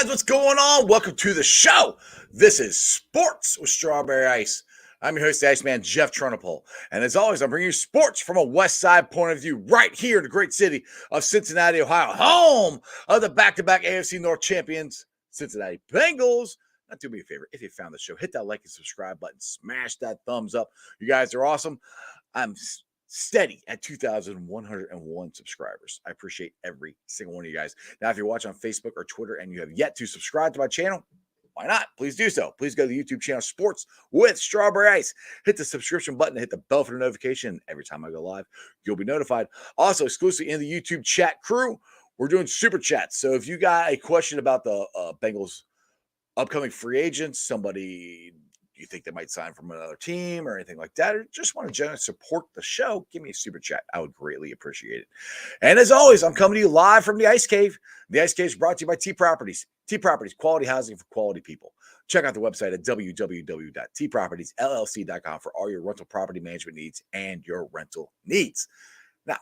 guys, what's going on? Welcome to the show. This is Sports with Strawberry Ice. I'm your host, the Iceman, Jeff Trunapole. And as always, I'm bringing you sports from a West Side point of view right here in the great city of Cincinnati, Ohio, home of the back-to-back AFC North champions, Cincinnati Bengals. Now, do me a favor. If you found the show, hit that like and subscribe button. Smash that thumbs up. You guys are awesome. I'm steady at 2,101 subscribers. I appreciate every single one of you guys. Now, if you're watching on Facebook or Twitter and you have yet to subscribe to my channel, why not? Please do so. Please go to the YouTube channel Sports with Strawberry Ice. Hit the subscription button, hit the bell for the notification. Every time I go live, you'll be notified. Also, exclusively in the YouTube chat crew, we're doing super chats. So if you got a question about the Bengals upcoming free agents, somebody you think they might sign from another team or anything like that, or just want to generally support the show, give me a super chat. I would greatly appreciate it. And as always, I'm coming to you live from the Ice Cave. The Ice Cave is brought to you by T Properties. T Properties, quality housing for quality people. Check out the website at www.tpropertiesllc.com for all your rental property management needs and your rental needs. Now,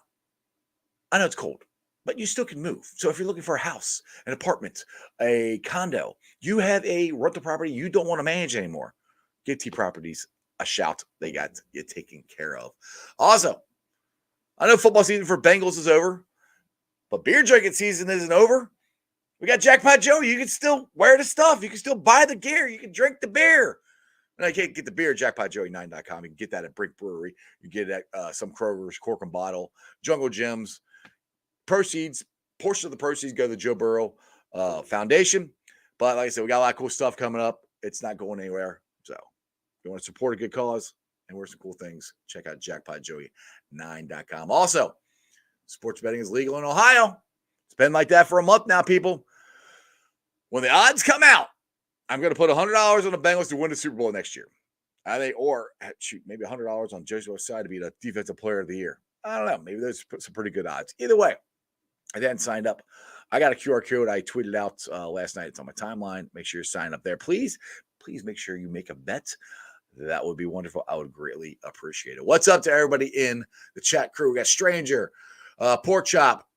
I know it's cold, but you still can move. So if you're looking for a house, an apartment, a condo, you have a rental property you don't want to manage anymore, give T Properties a shout. They got you taken care of. Also, I know football season for Bengals is over, but beer drinking season isn't over. We got Jackpot Joey. You can still wear the stuff. You can still buy the gear. You can drink the beer. And I can't get the beer at jackpotjoey9.com. You can get that at Brink Brewery. You can get it at some Kroger's, Cork and Bottle, Jungle Gyms. Portion of the proceeds go to the Joe Burrow Foundation. But like I said, we got a lot of cool stuff coming up. It's not going anywhere. So if you want to support a good cause and wear some cool things, check out jackpotjoey9.com. Also, sports betting is legal in Ohio. It's been like that for a month now, people. When the odds come out, I'm going to put $100 on the Bengals to win the Super Bowl next year. Maybe $100 on Joshua side to be the defensive player of the year. I don't know. Maybe there's some pretty good odds. Either way, I then signed up. I got a QR code I tweeted out last night. It's on my timeline. Make sure you sign up there. Please make sure you make a bet. That would be wonderful. I would greatly appreciate it. What's up to everybody in the chat crew? We got Stranger, Pork Chop,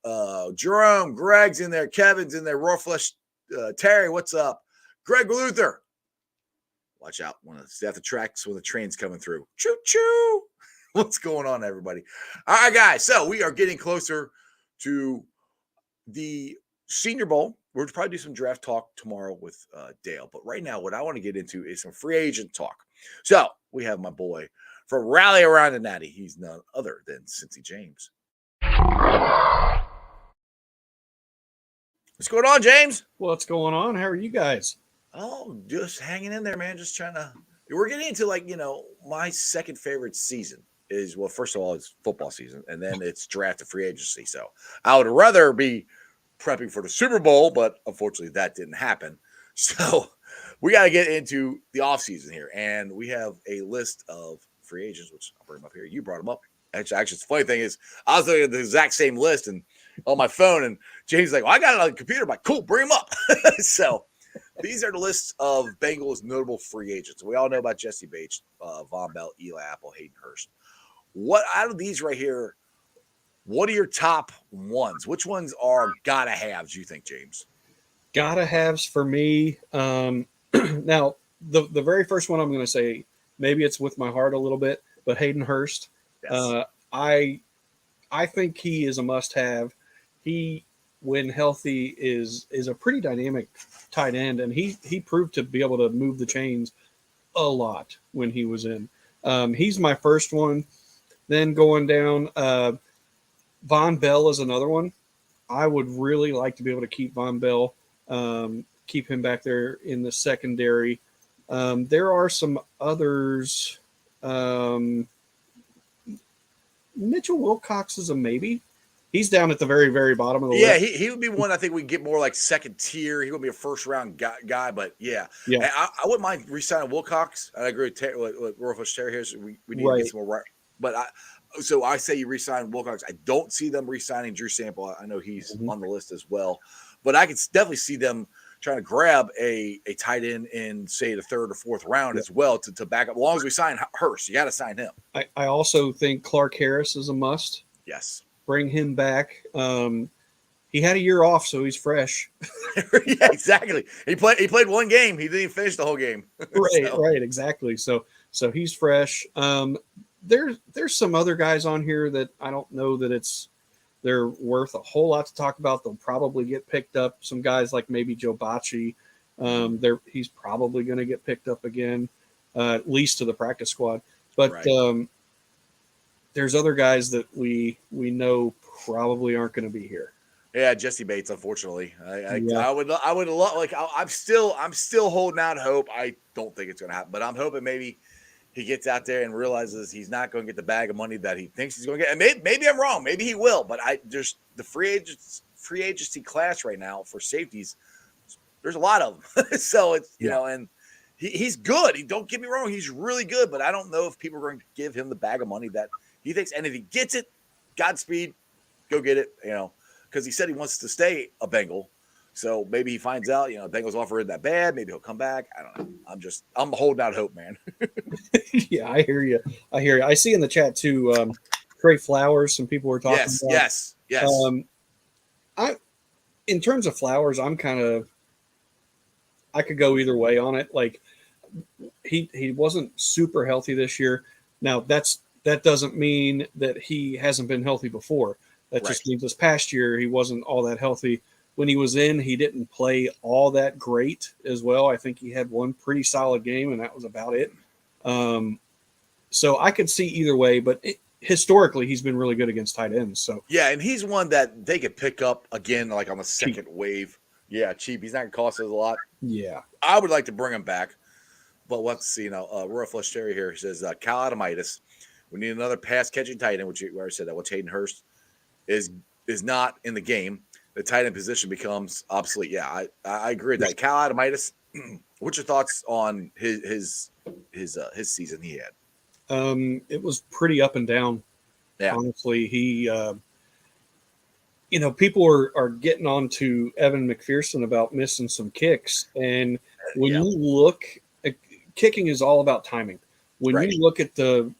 Jerome, Greg's in there, Kevin's in there, Raw Flesh, Terry, what's up? Greg Luther. Watch out. Stay at the tracks when the train's coming through. Choo choo. What's going on, everybody? All right, guys. So we are getting closer to the Senior Bowl. We'll probably do some draft talk tomorrow with Dale. But right now, what I want to get into is some free agent talk. So we have my boy from Rally Around the Natty. He's none other than Cincy James. What's going on, James? What's going on? How are you guys? Oh, just hanging in there, man. Just trying to. We're getting into my second favorite season is, well, first of all, it's football season, and then it's draft and free agency. So I would rather be prepping for the Super Bowl, but unfortunately that didn't happen. So we got to get into the offseason here, and we have a list of free agents, which I'll bring them up here. You brought them up. Actually, the funny thing is, I was looking at the exact same list and on my phone, and James was like, well, I got it on the computer. I'm like, cool, bring them up. So these are the lists of Bengals notable free agents. We all know about Jesse Bates, Von Bell, Eli Apple, Hayden Hurst. What out of these right here, what are your top ones? Which ones are gotta haves, you think, James? Gotta haves for me. Now, the very first one I'm going to say, maybe it's with my heart a little bit, but Hayden Hurst. Yes. I think he is a must-have. He, when healthy, is a pretty dynamic tight end, and he proved to be able to move the chains a lot when he was in. He's my first one. Then going down, Von Bell is another one. I would really like to be able to keep Von Bell, keep him back there in the secondary. There are some others. Mitchell Wilcox is a maybe. He's down at the very, very bottom of the list. Yeah, he would be one I think we get more like second tier. He would be a first-round guy, but yeah. I wouldn't mind re-signing Wilcox. I agree with Rufus Terry here. So we need to get some more right. But I say you re-sign Wilcox. I don't see them re-signing Drew Sample. I know he's on the list as well. But I could definitely see them trying to grab a tight end in, say, the third or fourth round as well to back up. As long as we sign Hurst, you got to sign him. I also think Clark Harris is a must. Yes. Bring him back. he had a year off, so he's fresh. Yeah, exactly. He played one game. He didn't even finish the whole game. Right, exactly. So he's fresh. There's some other guys on here that I don't know that they're worth a whole lot to talk about. They'll probably get picked up. Some guys like maybe Joe Bacci. He's probably going to get picked up again, at least to the practice squad. But Right. There's other guys that we know probably aren't going to be here. Yeah, Jesse Bates. Unfortunately, I Yeah. would love like I'm still holding out hope. I don't think it's going to happen, but I'm hoping maybe he gets out there and realizes he's not going to get the bag of money that he thinks he's going to get. And maybe I'm wrong. Maybe he will. But there's the free agency class right now for safeties. There's a lot of them, so it's and he's good. Don't get me wrong. He's really good, but I don't know if people are going to give him the bag of money that he thinks. And if he gets it, Godspeed, go get it. Because he said he wants to stay a Bengal. So maybe he finds out, Bengals offer isn't that bad. Maybe he'll come back. I don't know. I'm holding out hope, man. Yeah, I hear you. I see in the chat too, Trey Flowers. Some people were talking about. Yes. In terms of Flowers, I could go either way on it. Like he wasn't super healthy this year. Now that doesn't mean that he hasn't been healthy before. That just means this past year he wasn't all that healthy. When he was in, he didn't play all that great as well. I think he had one pretty solid game, and that was about it. So I could see either way, but historically he's been really good against tight ends. So yeah, and he's one that they could pick up again, like on the second wave. Yeah, cheap. He's not going to cost us a lot. Yeah, I would like to bring him back, but let's see. Royal Flush Terry here says Cal Adamitis. We need another pass catching tight end, which you already said that. Which Hayden Hurst is not in the game. The tight end position becomes obsolete. Yeah, I agree with that. Cal Adamitis. What's your thoughts on his season he had? It was pretty up and down. Yeah. Honestly, he. People are getting on to Evan McPherson about missing some kicks. And when you look at kicking is all about timing. When you look at the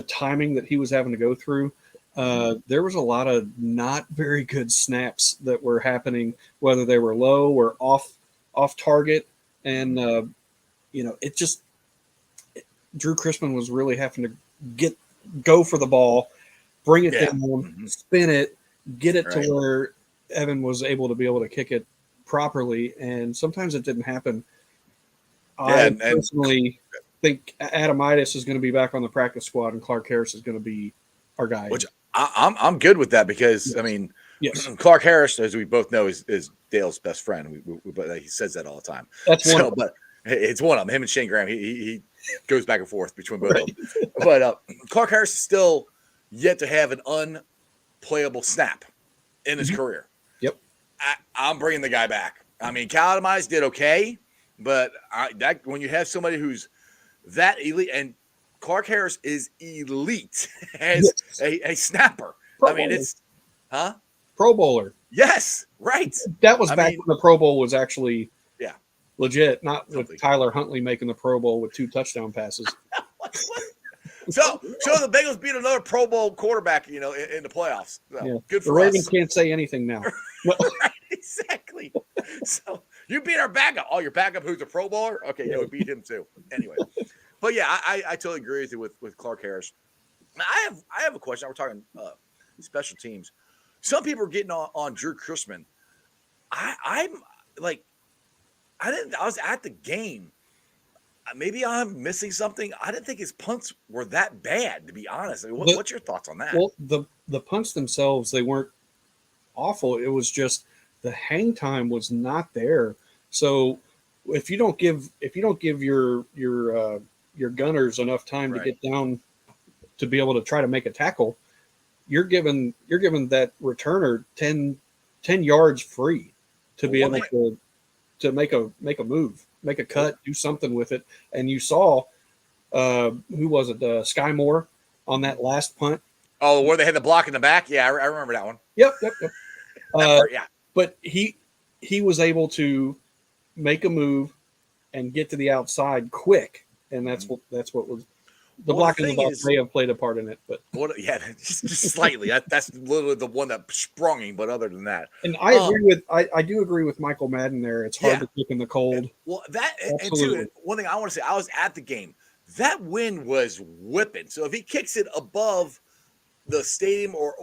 timing that he was having to go through, there was a lot of not very good snaps that were happening, whether they were low or off target. And, Drew Chrisman was really having to go for the ball, bring it down, spin it, get it to where Evan was able to kick it properly, and sometimes it didn't happen. I personally think Adamitis is going to be back on the practice squad, and Clark Harris is going to be our guy. Which I'm good with that because Clark Harris, as we both know, is Dale's best friend. But he says that all the time. That's one. But it's one of them. Him and Shane Graham. He goes back and forth between both of them. But Clark Harris is still yet to have an unplayable snap in his career. Yep. I'm bringing the guy back. I mean, Cal Adamitis did okay, but when you have somebody who's that elite, and Clark Harris is elite as a snapper. Pro Bowler. It's Pro Bowler. Yes, right. That was back when the Pro Bowl was actually legit, not with Tyler Huntley making the Pro Bowl with 2 touchdown passes. So the Bengals beat another Pro Bowl quarterback, in the playoffs. So, good for the Ravens us. can't say anything now. Right, exactly. So you beat our backup. Oh, your backup who's a Pro Bowler? Okay, we beat him too. Anyway, but yeah, I totally agree with you with Clark Harris. Now, I have a question. We're talking special teams. Some people are getting on Drew Chrisman. I'm like, I was at the game. Maybe I'm missing something. I didn't think his punts were that bad, to be honest. I mean, what's your thoughts on that? Well, the punts themselves, they weren't awful. It was just the hang time was not there. So if you don't give your gunners enough time to get down to be able to try to make a tackle, you're giving that returner 10 yards free to be able to make a move, make a cut, do something with it. And you saw, who was it? Sky Moore on that last punt. Oh, where they had the block in the back? Yeah, I remember that one. Yep. Yeah. But he was able to make a move and get to the outside quick, and that's what was The Well, the blocking the thing ball is, may have played a part in it, but yeah, just slightly. That's literally the one that sprung him. But other than that, and I agree with I do agree with Michael Madden there. It's hard yeah. to kick in the cold. Well, that and two, Absolutely. one thing I want to say, I was at the game. That wind was whipping. So if he kicks it above the stadium or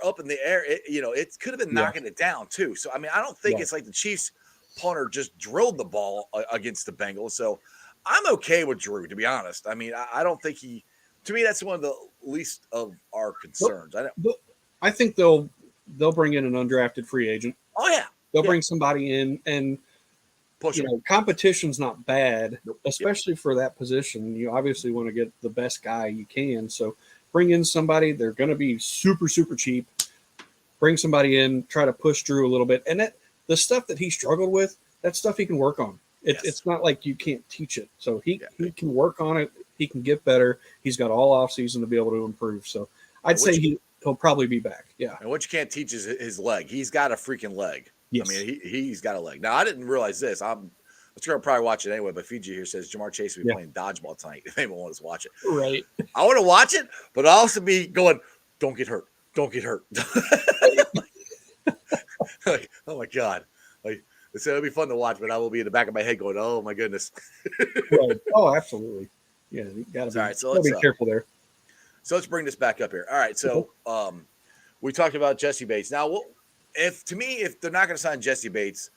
up in the air, it could have been Yeah. knocking it down too. So I mean, I don't think Right. it's like the Chiefs punter just drilled the ball against the Bengals. So I'm okay with Drew, to be honest. I mean, I don't think to me, that's one of the least of our concerns. I think they'll bring in an undrafted free agent. Oh yeah, They'll yeah. bring somebody in, and Push him. competition's not bad, Nope. especially for that position. You obviously want to get the best guy you can. So bring in somebody. They're going to be super, super cheap. Bring somebody in, try to push Drew a little bit. And the stuff that he struggled with, that stuff he can work on. It's not like you can't teach it. So he can work on it. He can get better. He's got all off season to be able to improve. So I'd say he'll probably be back. Yeah. And what you can't teach is his leg. He's got a freaking leg. Yes. I mean, he's got a leg. Now, I didn't realize this. I'm going to probably watch it anyway, but Fiji here says Jamar Chase will be playing dodgeball tonight if anyone wants to watch it. Right. I want to watch it, but I'll also be going, don't get hurt. Don't get hurt. Like, oh, my God. So it'll be fun to watch, but I will be in the back of my head going, oh, my goodness. Right. Oh, absolutely. Yeah, you got to be careful there. So let's bring this back up here. All right, so we talked about Jesse Bates. Now, if they're not going to sign Jesse Bates,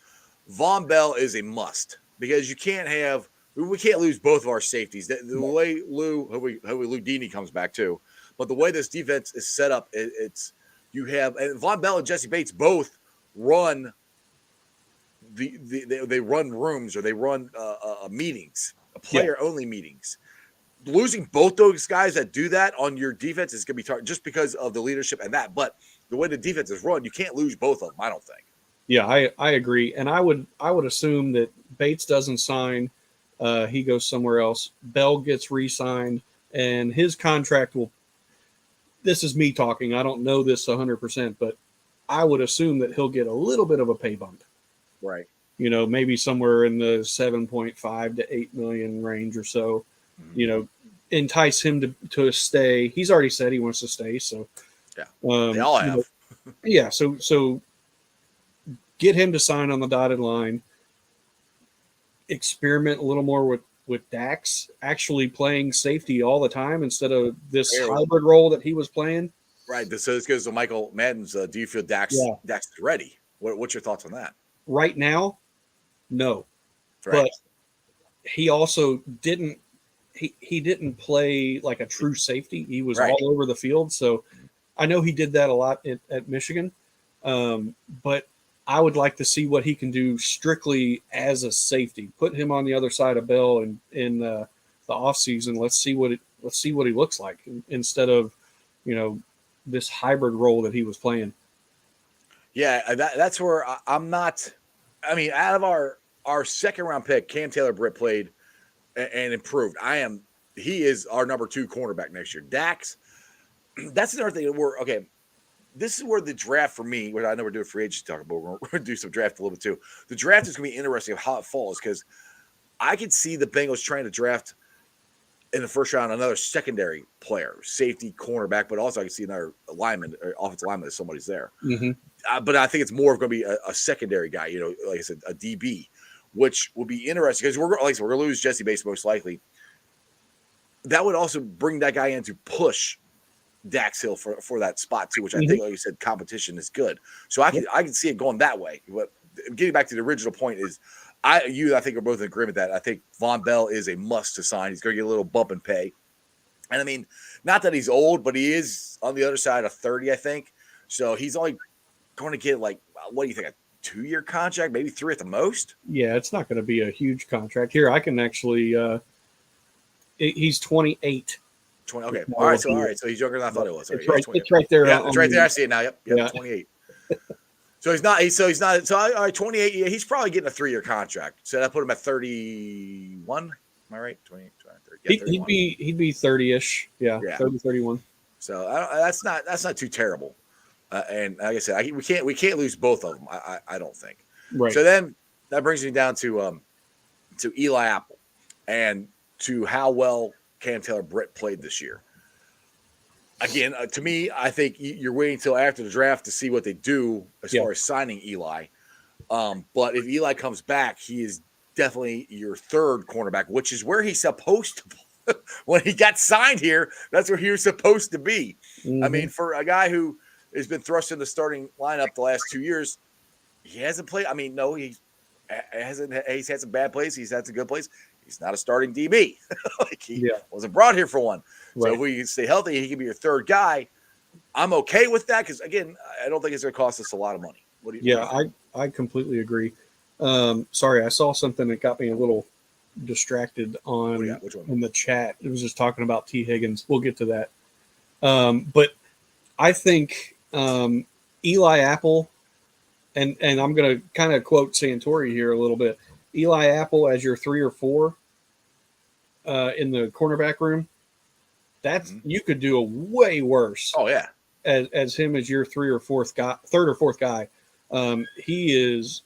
Von Bell is a must because we can't lose both of our safeties. The way Lou Dini comes back too, but the way this defense is set up, and Von Bell and Jesse Bates both run they run rooms or they run meetings, player only meetings. Losing both those guys that do that on your defense is going to be just because of the leadership and that. But the way the defense is run, you can't lose both of them, I don't think. Yeah, I agree. And I would assume that Bates doesn't sign. He goes somewhere else. Bell gets re-signed, and his contract will – this is me talking. I don't know this 100%, but I would assume that he'll get a little bit of a pay bump. Right. Maybe somewhere in the 7.5 to 8 million range or so. Mm-hmm. Entice him to stay. He's already said he wants to stay. So yeah, they all have. Yeah. So get him to sign on the dotted line. Experiment a little more with Dax actually playing safety all the time instead of this hybrid role that he was playing. Right. So this goes to Michael Madden's. Do you feel Dax is ready? What's your thoughts on that? Right now, no. Right. But he also didn't. He didn't play like a true safety. He was all over the field. So I know he did that a lot at Michigan. But I would like to see what he can do strictly as a safety. Put him on the other side of Bell in the offseason. Let's see what he looks like instead of, this hybrid role that he was playing. Yeah, that's where I'm not. I mean, out of our second round pick, Cam Taylor-Britt played and improved. He is our number 2 cornerback next year. Dax, that's another thing. This is where the draft for me, which I know we're doing free agency talk, but we're going to do some draft a little bit too. The draft is going to be interesting of how it falls because I could see the Bengals trying to draft in the first round another secondary player, safety, cornerback, but also I can see another lineman or offensive lineman if somebody's there. Mm-hmm. But I think it's more going to be a secondary guy, like I said, a DB, which will be interesting because we're going to lose Jesse Bates most likely. That would also bring that guy in to push Dax Hill for that spot too, which I think, like you said, competition is good. So I can see it going that way. But getting back to the original point is, I think are both in agreement that I think Von Bell is a must to sign. He's going to get a little bump in pay, and I mean, not that he's old, but he is on the other side of 30, I think. So he's only going to get what do you think, a 2-year contract, maybe 3 at the most? Yeah, it's not going to be a huge contract. Here, I can actually. He's 28. 20. Okay. All right. So he's younger than I thought it was. It's right there. Yeah, it's right there. I see it now. Yep. 28. So he's not. So all right. 28. Yeah, he's probably getting a 3-year contract. So that put him at 31. Am I right? 28, 30. Yeah, he'd be 30ish. Yeah. 30, 31. So that's not too terrible. And like I said, we can't lose both of them. I don't think. Right. So then that brings me down to Eli Apple and to how well Cam Taylor-Britt played this year. Again, to me, I think you're waiting until after the draft to see what they do as far as signing Eli. But if Eli comes back, he is definitely your third cornerback, which is where he's supposed to play. When he got signed here, that's where he was supposed to be. Mm-hmm. I mean, for a guy who has been thrust in the starting lineup the last 2 years, he hasn't played. I mean, no, he's had some bad plays. He's had some good plays. He's not a starting DB. He wasn't brought here for one. Right. So if we stay healthy, he can be your third guy. I'm okay with that because, again, I don't think it's going to cost us a lot of money. What do you I completely agree. Sorry, I saw something that got me a little distracted in the chat. It was just talking about T. Higgins. We'll get to that. But I think Eli Apple, and I'm going to kind of quote Santori here a little bit. Eli Apple as your 3 or 4 in the cornerback room, that's you could do a way worse. Oh yeah, as him as your 3 or 4th guy, 3rd or 4th guy. He is,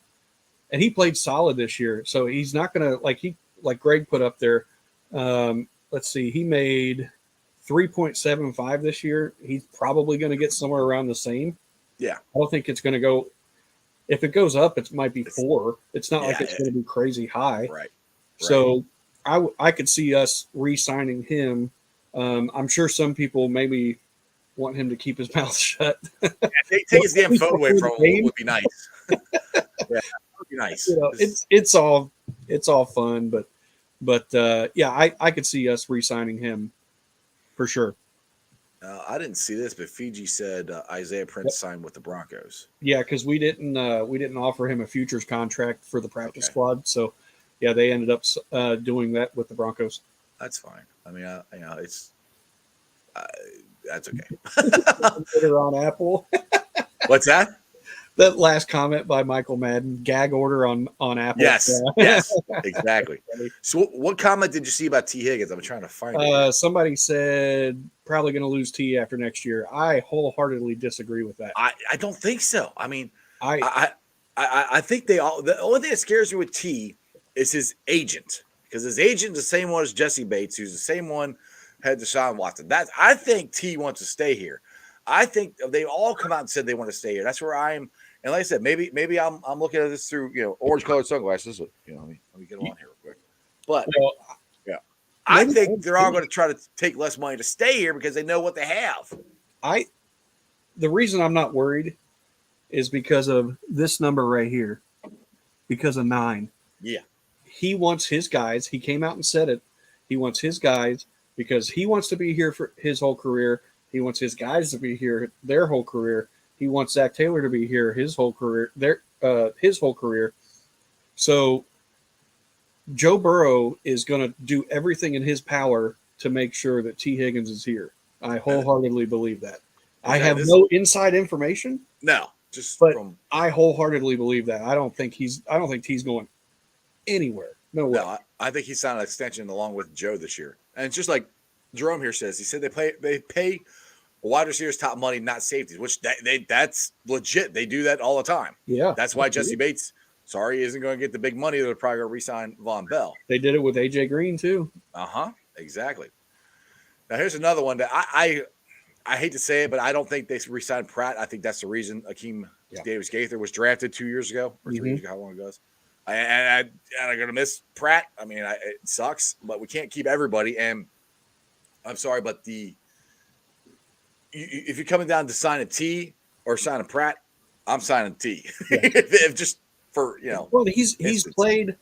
and he played solid this year, so he's not gonna like Greg put up there. Let's see, he made 3.75 this year. He's probably going to get somewhere around the same. Yeah, I don't think it's going to go. If it goes up, it might be 4. It's not like it's going to be crazy high. Right. So I could see us re-signing him. I'm sure some people maybe want him to keep his mouth shut. Take his damn phone away from him would be nice. Yeah, would be nice. You know, it's all fun, but I could see us re-signing him for sure. I didn't see this, but Fiji said Isaiah Prince signed with the Broncos. Yeah, because we didn't offer him a futures contract for the practice squad, so yeah, they ended up doing that with the Broncos. That's fine. I mean, it's that's okay. On Apple. What's that? That last comment by Michael Madden, gag order on Apple. Yes, yes, exactly. So what comment did you see about T. Higgins? I'm trying to find it. Somebody said probably going to lose T after next year. I wholeheartedly disagree with that. I don't think so. I mean, I think the only thing that scares me with T is his agent, because his agent is the same one as Jesse Bates, who's the same one had Deshaun Watson. I think T wants to stay here. I think they all come out and said they want to stay here. That's where I am. And like I said, maybe I'm looking at this through orange colored sunglasses. Let me get them on here real quick. But I think they're all going to try to take less money to stay here because they know what they have. The reason I'm not worried is because of this number right here, because of 9. Yeah, he wants his guys. He came out and said it. He wants his guys because he wants to be here for his whole career. He wants his guys to be here their whole career. He wants Zach Taylor to be here his whole career. His whole career. So Joe Burrow is going to do everything in his power to make sure that T. Higgins is here. I wholeheartedly believe that. I have no inside information. No, I wholeheartedly believe that. I don't think T's going anywhere. No way. No, I think he signed an extension along with Joe this year. And it's just like Jerome here says. He said they pay wide receivers top money, not safeties, which that's legit. They do that all the time. Yeah. That's why Jesse Bates, isn't going to get the big money. They're probably going to re-sign Von Bell. They did it with A.J. Green too. Exactly. Now here's another one that I hate to say it, but I don't think they re-signed Pratt. I think that's the reason Akeem Davis-Gaither was drafted 2 years ago or 3 years ago, how long ago it was. And I'm going to miss Pratt. I mean, it sucks, but we can't keep everybody. And I'm sorry, but if you're coming down to sign a T or sign a Pratt, I'm signing T. If just for Well, he's played.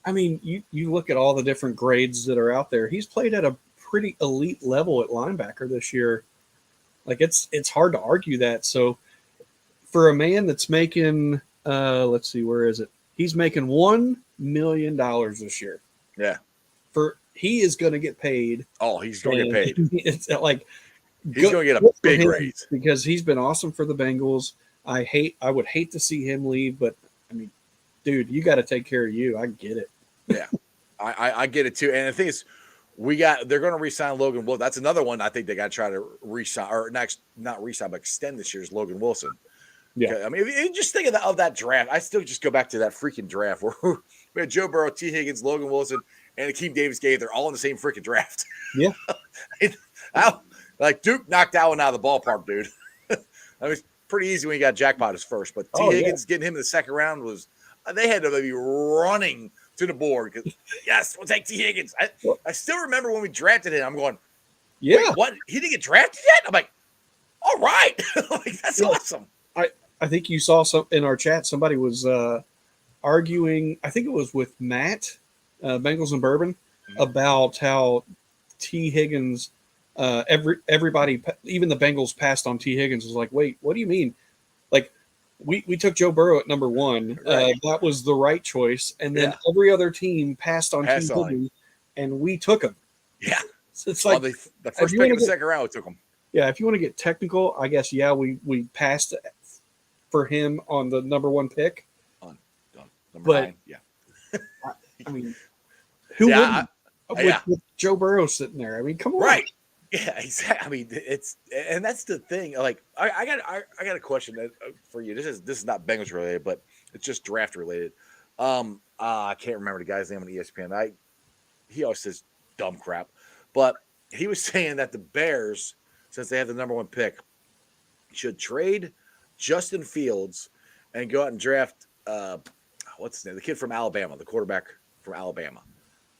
I mean, you look at all the different grades that are out there. He's played at a pretty elite level at linebacker this year. Like it's hard to argue that. So for a man that's making, let's see, where is it? He's making $1 million this year. Yeah. He is going to get paid. Oh, he's going to get paid. It's like he's going to get a big raise because he's been awesome for the Bengals. I would hate to see him leave, but I mean, dude, you got to take care of you. I get it. Yeah, I get it too. And the thing is, they're going to re-sign Logan Wilson. That's another one I think they got to try to re-sign, or not re-sign, but extend this year's Logan Wilson. Yeah, I mean, if you just think of that draft. I still just go back to that freaking draft where we had Joe Burrow, T. Higgins, Logan Wilson, and Akeem Davis gave. They're all in the same freaking draft. Yeah. Like Duke knocked that one out of the ballpark, dude. I mean, it's pretty easy when you got jackpot as first, but T. Higgins getting him in the second round was they had to be running to the board because yes, we'll take T. Higgins. I still remember when we drafted him. I'm going, yeah, what? He didn't get drafted yet? I'm like, all right, like that's awesome. I think you saw some in our chat. Somebody was arguing. I think it was with Matt, Bengals and Bourbon, about how T. Higgins. Everybody, even the Bengals passed on T. Higgins. Was like, wait, what do you mean? Like, we took Joe Burrow at number 1. Right. That was the right choice, and then every other team passed on T. Higgins, and we took him. Yeah, so it's like the first pick of the second round, we took him. Yeah, if you want to get technical, I guess we passed for him on the number 1 pick. On number 9, yeah. I mean, who wouldn't? With Joe Burrow sitting there, I mean, come on, right? Yeah, exactly. I mean, and that's the thing. Like, I got a question for you. This is not Bengals related, but it's just draft related. I can't remember the guy's name on ESPN. He always says dumb crap, but he was saying that the Bears, since they have the number 1 pick, should trade Justin Fields and go out and draft what's his name? The kid from Alabama, the quarterback from Alabama.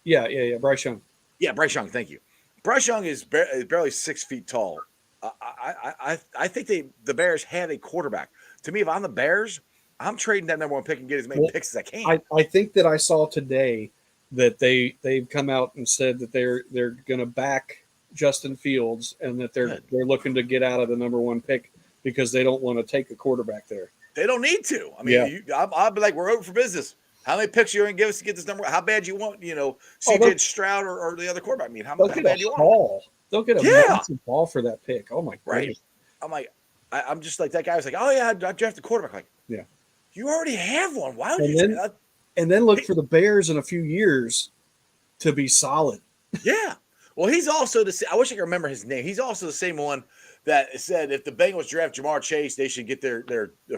Yeah. Bryce Young. Yeah, Bryce Young. Thank you. Bryce Young is barely 6 feet tall. I think the Bears have a quarterback. To me, if I'm the Bears, I'm trading that number 1 pick and get as many picks as I can. I think that I saw today that they've come out and said that they're going to back Justin Fields and that they're looking to get out of the number 1 pick because they don't want to take a quarterback there. They don't need to. I mean, I'll be like, we're open for business. How many picks are you going to give us to get this number? How bad you want, CJ Stroud or the other quarterback? I mean, how bad you want? They'll get a massive ball for that pick. Oh, my God. Right. I'm like, I'm just like that guy was like, oh, yeah, I drafted a quarterback. Like, yeah. You already have one. Why would you? And then look for the Bears in a few years to be solid. Yeah. Well, he's also I wish I could remember his name. He's also the same one that said if the Bengals draft Jamar Chase, they should get their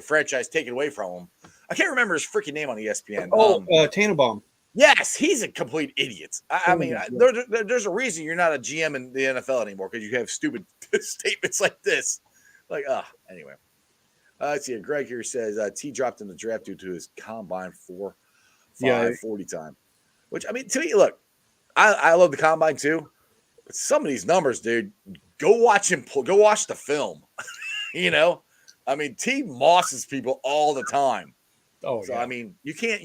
franchise taken away from him. I can't remember his freaking name on ESPN. Tannenbaum. Yes, he's a complete idiot. I mean, there's a reason you're not a GM in the NFL anymore because you have stupid statements like this. Like, anyway. Let's see. Greg here says T dropped in the draft due to his combine 40 time. Which, I mean, to me, look, I love the combine too. But some of these numbers, dude, go watch him. Go watch the film. I mean, T mosses people all the time. Oh, so, I mean, you can't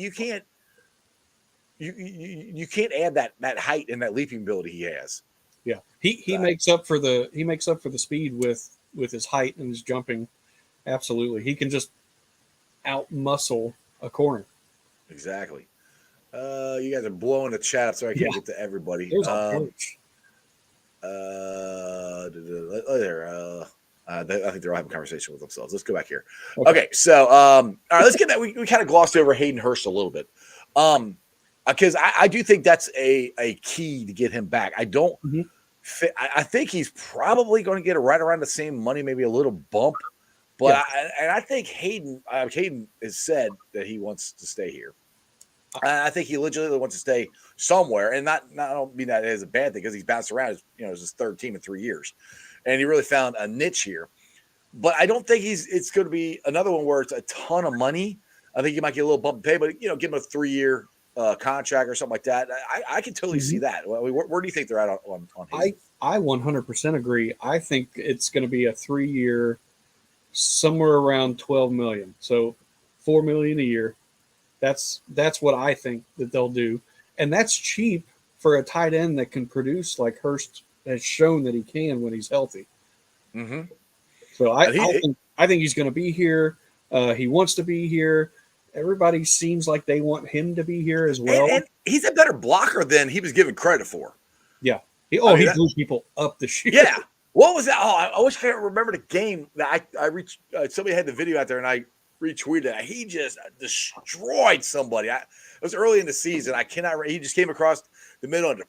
add that height and that leaping ability he has. Yeah, he makes up for the speed with his height and his jumping. Absolutely, he can just out muscle a corner. Exactly. You guys are blowing the chat up, so I can't get to everybody. There's a coach. There. I think they're all having a conversation with themselves. Let's go back here. Okay, so all right, let's get that. We kind of glossed over Hayden Hurst a little bit, because I do think that's a key to get him back. I don't. I think he's probably going to get right around the same money, maybe a little bump. But I think Hayden has said that he wants to stay here. I think he legitimately wants to stay somewhere, and I don't mean that as a bad thing because he's bounced around. It's his 3rd team in 3 years, and he really found a niche here. But I don't think it's going to be another one where it's a ton of money. I think you might get a little bump in pay, but give him a 3-year contract or something like that. I can totally see that. Where do you think they're at on Hayden? I 100% agree. I think it's going to be a 3-year, somewhere around $12 million. So $4 million a year. That's what I think that they'll do. And that's cheap for a tight end that can produce like Hurst has shown that he can when he's healthy. Mm-hmm. So I think he's going to be here. He wants to be here. Everybody seems like they want him to be here as well. And he's a better blocker than he was given credit for. Yeah. He blew people up the shit. Yeah. What was that? I wish I could remember the game that I reached. Somebody had the video out there, and I retweeted it. He just destroyed somebody. It was early in the season. He just came across the middle and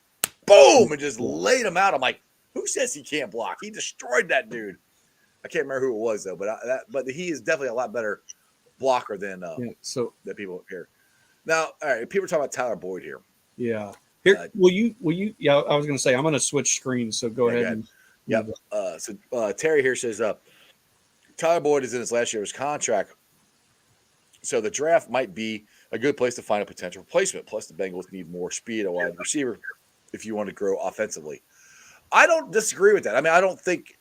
boom, and just laid him out. I'm like, who says he can't block? He destroyed that dude. I can't remember who it was though, but he is definitely a lot better blocker than that people here. Now, all right, people are talking about Tyler Boyd here. Yeah. Here, will you? Yeah, I was going to say I'm going to switch screens. So go ahead. And, yep. So Terry here says, Tyler Boyd is in his last year of his contract, so the draft might be a good place to find a potential replacement. Plus, the Bengals need more speed at wide receiver if you want to grow offensively. I don't disagree with that. I mean, I don't think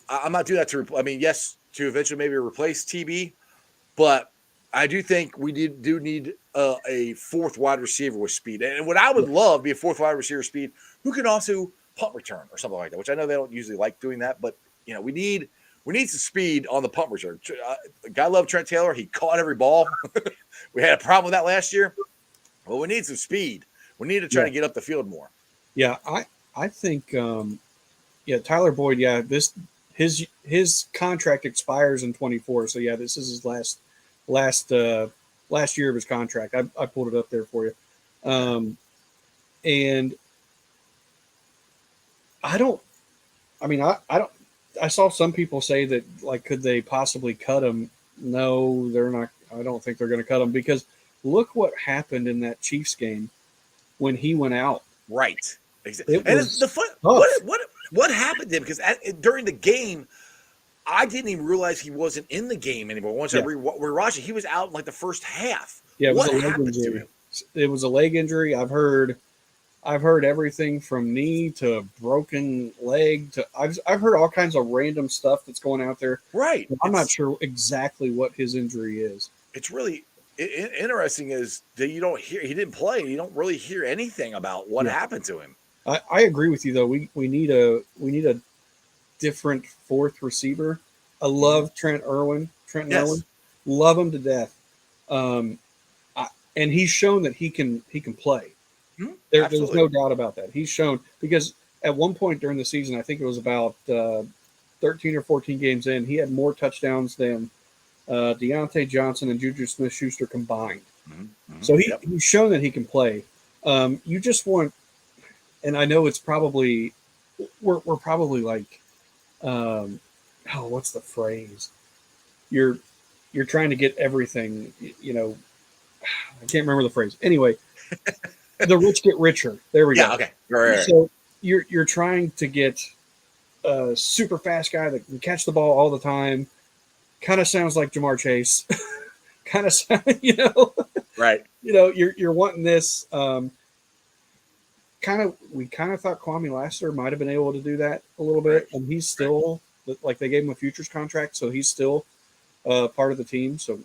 I'm not doing that to. I mean, yes, to eventually maybe replace TB, but I do think we do need a fourth wide receiver with speed. And what I would love be a fourth wide receiver speed who can also punt return or something like that. Which I know they don't usually like doing that, but we need some speed on the punt return. Guy loved Trent Taylor. He caught every ball. We had a problem with that last year. Well, we need some speed. We need to try to get up the field more. Yeah, I think Tyler Boyd. Yeah, his contract expires in 2024. So yeah, this is his last year of his contract. I pulled it up there for you. And I don't. I saw some people say that, like, could they possibly cut him? No, they're not. I don't think they're going to cut him, because look what happened in that Chiefs game when he went out. Right. Exactly. What happened to him? Because during the game, I didn't even realize he wasn't in the game anymore. Once I rewatched it, he was out in like the first half. Yeah, what happened to him? It was a leg injury. I've heard everything from knee to broken leg to I've heard all kinds of random stuff that's going out there. Right. I'm not sure exactly what his injury is. It's really interesting is that he didn't play. You don't really hear anything about what happened to him. I agree with you though. We need a different fourth receiver. I love Trenton Irwin. Love him to death. And he's shown that he can play. There's no doubt about that. He's shown, because at one point during the season, I think it was about 13 or 14 games in, he had more touchdowns than Deontay Johnson and Juju Smith-Schuster combined. So he's shown that he can play. You just want, and I know it's probably we're probably like, what's the phrase? You're trying to get everything. I can't remember the phrase. Anyway. The rich get richer. There we go. Yeah, okay. Right. So you're trying to get a super fast guy that can catch the ball all the time. Kind of sounds like Jamar Chase. Kind of, Right. You're wanting this. We kind of thought Kwame Lassiter might have been able to do that a little bit, and he's still like, they gave him a futures contract, so he's still part of the team. So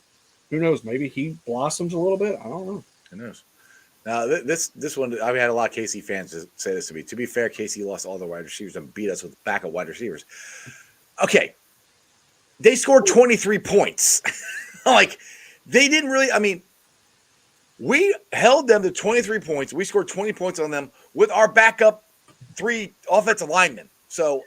who knows? Maybe he blossoms a little bit. I don't know. Who knows? Now, this one, I've had a lot of KC fans say this to me. To be fair, KC lost all their wide receivers and beat us with backup wide receivers. Okay. They scored 23 points. Like, they didn't really, we held them to 23 points. We scored 20 points on them with our backup 3 offensive linemen. So,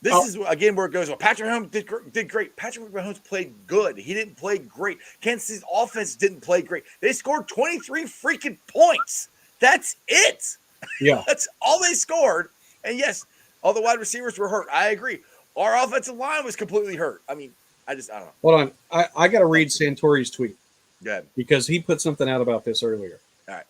this is, again, where it goes. Well, Patrick Mahomes did great. Patrick Mahomes played good. He didn't play great. Kansas City's offense didn't play great. They scored 23 freaking points. That's it. Yeah. That's all they scored. And yes, all the wide receivers were hurt. I agree. Our offensive line was completely hurt. I don't know. Hold on. I got to read Santori's tweet. Go ahead. Because he put something out about this earlier. All right.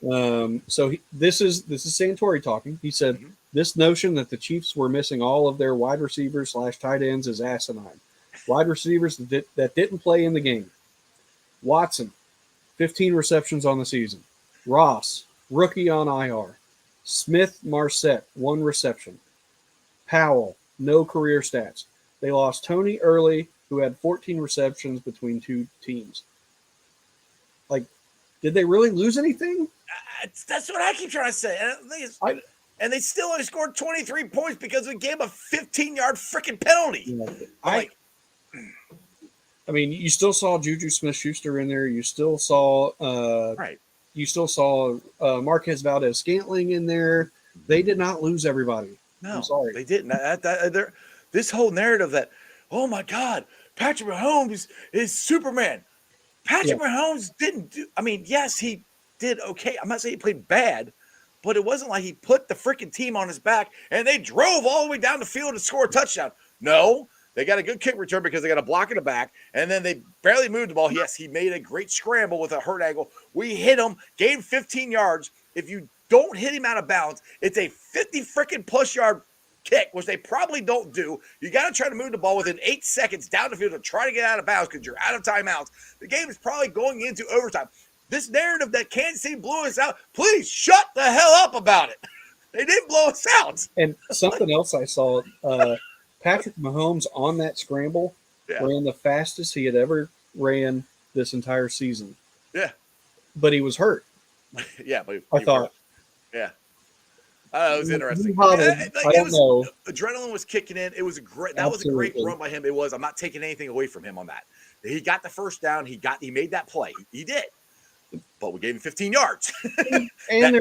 So this is Santori talking. He said, This notion that the Chiefs were missing all of their wide receivers / tight ends is asinine. Wide receivers that didn't play in the game. Watson, 15 receptions on the season. Ross, rookie on IR. Smith-Marset, 1 reception. Powell, no career stats. They lost Tony Early, who had 14 receptions between 2 teams. Like, did they really lose anything? That's what I keep trying to say. And they still only scored 23 points because we gave a 15-yard freaking penalty. You still saw Juju Smith-Schuster in there. You still saw You still saw Marquez Valdez-Scantling in there. They did not lose everybody. No, I'm sorry. They didn't. This whole narrative that, oh my God, Patrick Mahomes is Superman. Patrick Mahomes didn't do. Yes, he did okay. I'm not saying he played bad. But it wasn't like he put the freaking team on his back and they drove all the way down the field to score a touchdown. No, They got a good kick return because they got a block in the back, and then they barely moved the ball. Yes, he made a great scramble with a hurt ankle. We hit him, gained 15 yards. If you don't hit him out of bounds, it's a 50 freaking plus yard kick, which they probably don't do. You got to try to move the ball within 8 seconds down the field to try to get out of bounds because you're out of timeouts. The game is probably going into overtime. This narrative that Kansas City blew us out, please shut the hell up about it. They didn't blow us out. And something else I saw, Patrick Mahomes on that scramble ran the fastest he had ever ran this entire season. Yeah. But he was hurt. Yeah, but I thought. Yeah. It was interesting. I don't know. Adrenaline was kicking in. It was a great. That was a great run by him. It was. I'm not taking anything away from him on that. He got the first down. He made that play. He did. But we gave him 15 yards. And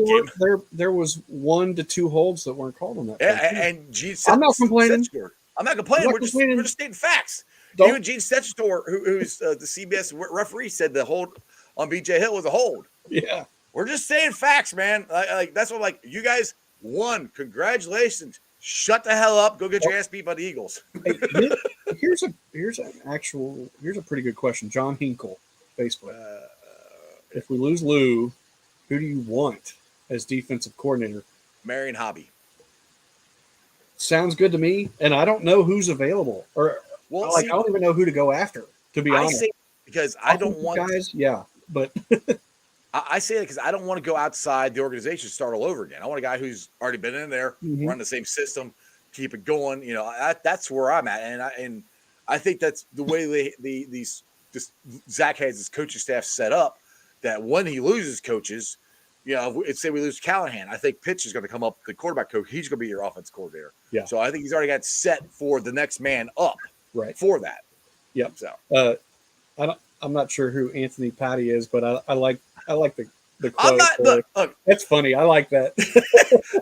there was 1 to 2 holds that weren't called on that. Yeah, and Gene I'm not complaining. I'm not complaining. We're just stating facts. Even Gene Stetcher, who's the CBS referee, said the hold on BJ Hill was a hold. Yeah. We're just saying facts, man. Like that's what I'm like. You guys won. Congratulations. Shut the hell up. Go get your ass beat by the Eagles. Hey, here's a pretty good question. John Hinkle, Facebook. If we lose Lou, who do you want as defensive coordinator? Marion Hobby. Sounds good to me, and I don't know who's available, or I don't even know who to go after. To be honest, because I don't want guys. Yeah, but I say that because I don't want to go outside the organization and start all over again. I want a guy who's already been in there, run the same system, keep it going. You know, that's where I'm at, and I think that's the way Zach has his coaching staff set up. That when he loses coaches, you know, say we lose Callahan, I think Pitch is going to come up, the quarterback coach. He's going to be your offense coordinator. Yeah. So I think he's already got set for the next man up. Right. For that. Yep. So I'm not sure who Anthony Patty is, but I like the quote. I'm not. Look, that's funny. I like that.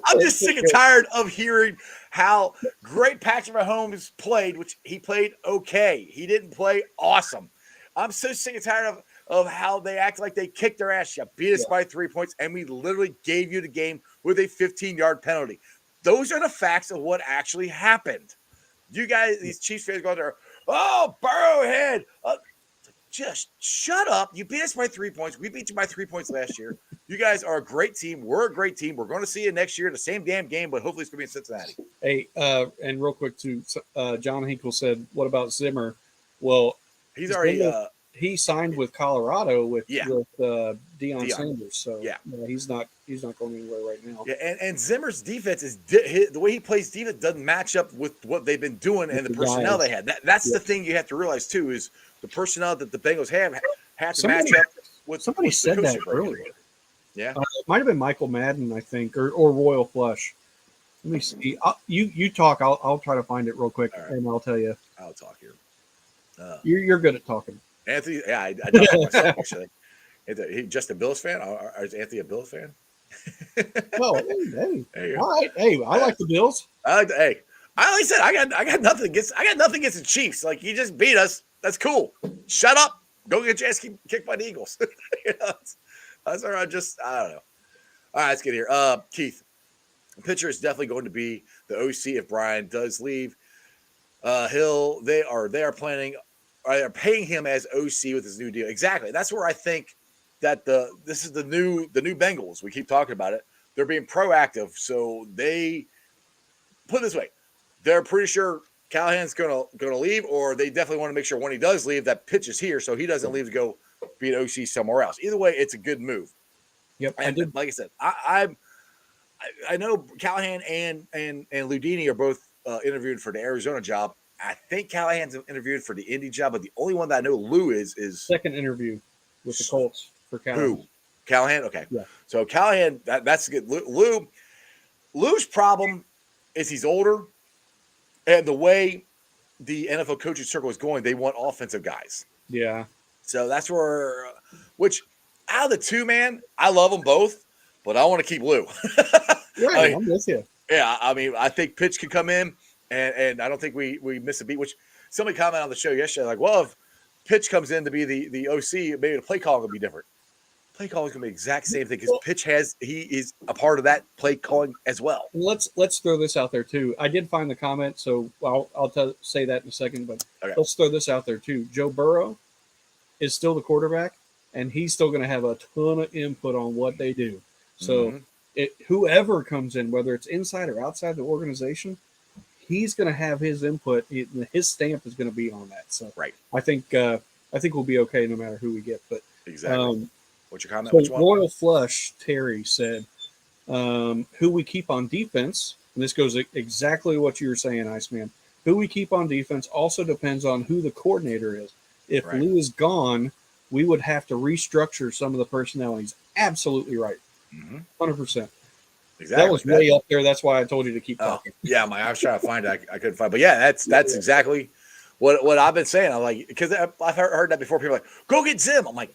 I'm just sick and tired of hearing how great Patrick Mahomes played, which he played okay. He didn't play awesome. I'm so sick and tired of how they act like they kicked their ass. You beat us by 3 points, and we literally gave you the game with a 15-yard penalty. Those are the facts of what actually happened. You guys, these Chiefs fans go out there, oh, Burrowhead. Just shut up. You beat us by 3 points. We beat you by 3 points last year. You guys are a great team. We're a great team. We're going to see you next year in the same damn game, but hopefully it's going to be in Cincinnati. Hey, and real quick, too, John Hinkle said, what about Zimmer? Well, he's already he signed with Colorado with Deion Sanders, so he's not going anywhere right now. Yeah, and Zimmer's defense is the way he plays defense doesn't match up with what they've been doing and the personnel they had. That's the thing you have to realize too is the personnel that the Bengals have to match up with. Somebody said that earlier. Yeah, it might have been Michael Madden, I think, or Royal Flush. Let me see. You talk. I'll try to find it real quick, and I'll tell you. I'll talk here. You're good at talking. Anthony, I know myself actually. He just a Bills fan, or is Anthony a Bills fan? No, hey, all right. Hey, I like the Bills. Hey, I always said I got nothing against the Chiefs. Like you just beat us. That's cool. Shut up. Go get your ass kicked by the Eagles. That's all right. I don't know. All right, let's get here. Keith, the pitcher is definitely going to be the OC if Brian does leave. Hill, they are planning. Are paying him as OC with his new deal. Exactly. That's where I think that this is the new Bengals. We keep talking about it. They're being proactive. So they put it this way. They're pretty sure Callahan's gonna leave, or they definitely want to make sure when he does leave that Pitch is here so he doesn't leave to go be an OC somewhere else. Either way, it's a good move. Yep. And like I said, I know Callahan and Ludini are both interviewed for the Arizona job. I think Callahan's interviewed for the Indy job, but the only one that I know Lou is second interview with the Colts for Callahan. Who? Callahan? Okay. Yeah. So Callahan, that's good. Lou's problem is he's older, and the way the NFL coaching circle is going, they want offensive guys. Yeah. So that's where, which out of the two, man, I love them both, but I want to keep Lou. Right, I'm with you. Yeah, I mean, I think Pitch could come in. And I don't think we miss a beat, which somebody commented on the show yesterday, like, well, if Pitch comes in to be the OC, maybe the play calling will be different. play calling is going to be the exact same thing because he is a part of that play calling as well. Let's throw this out there too. I did find the comment, so I'll say that in a second. But let's throw this out there too. Joe Burrow is still the quarterback, and he's still going to have a ton of input on what they do. So whoever comes in, whether it's inside or outside the organization, he's going to have his input. His stamp is going to be on that. So I think we'll be okay no matter who we get. But exactly. What's your comment? So Which one? Royal Flush Terry said, who we keep on defense, and this goes exactly what you were saying, Iceman. Who we keep on defense also depends on who the coordinator is. If Lou is gone, we would have to restructure some of the personnel. He's absolutely right. 100%. Exactly. That was way up there. That's why I told you to keep talking. Yeah, I was trying to find it. I couldn't find it. But yeah, that's exactly what I've been saying. I'm like, because I've heard that before. People are like, go get Zim. I'm like,